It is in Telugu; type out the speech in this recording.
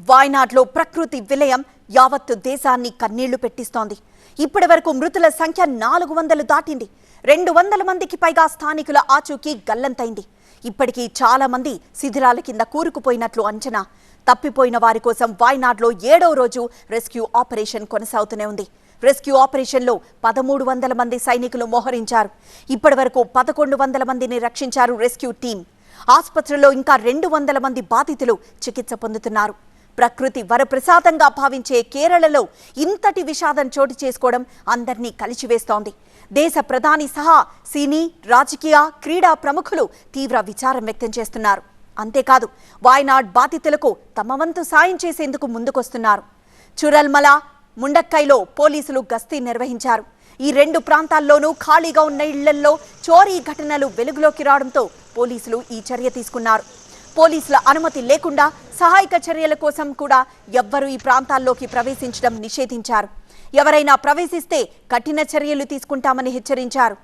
వాయనాడ్లో ప్రకృతి విలయం యావత్తు దేశాన్ని కన్నీళ్లు పెట్టిస్తోంది. ఇప్పటివరకు మృతుల సంఖ్య 400 దాటింది. 200 మందికి పైగా స్థానికుల ఆచూకీ గల్లంతైంది. ఇప్పటికీ చాలా మంది శిథిరాల కింద కూరుకుపోయినట్లు అంచనా. తప్పిపోయిన వారి కోసం వాయనాడ్లో 7వ రోజు రెస్క్యూ ఆపరేషన్ కొనసాగుతూనే ఉంది. రెస్క్యూ ఆపరేషన్లో 1300 మంది సైనికులు మోహరించారు. ఇప్పటివరకు 1100 మందిని రక్షించారు రెస్క్యూ టీం. ఆసుపత్రిలో ఇంకా 200 మంది బాధితులు చికిత్స పొందుతున్నారు. ప్రకృతి వరప్రసాదంగా భావించే కేరళలో ఇంతటి విషాదం చోటు చేసుకోవడం అందరినీ కలిచివేస్తోంది. దేశ ప్రధాని సహా సినీ, రాజకీయ, క్రీడా ప్రముఖులు తీవ్ర విచారం వ్యక్తం చేస్తున్నారు. అంతేకాదు వాయనాడ్ బాధితులకు తమ వంతు సాయం చేసేందుకు ముందుకొస్తున్నారు. చురల్మల, ముండక్కైలో పోలీసులు గస్తీ నిర్వహించారు. ఈ 2 ప్రాంతాల్లోనూ ఖాళీగా ఉన్న ఇళ్లల్లో చోరీ ఘటనలు వెలుగులోకి రావడంతో పోలీసులు ఈ చర్య తీసుకున్నారు. పోలీసుల అనుమతి లేకుండా సహాయక చర్యల కోసం కూడా ఎవ్వరూ ఈ ప్రాంతాల్లోకి ప్రవేశించడం నిషేధించారు. ఎవరైనా ప్రవేశిస్తే కఠిన చర్యలు తీసుకుంటామని హెచ్చరించారు.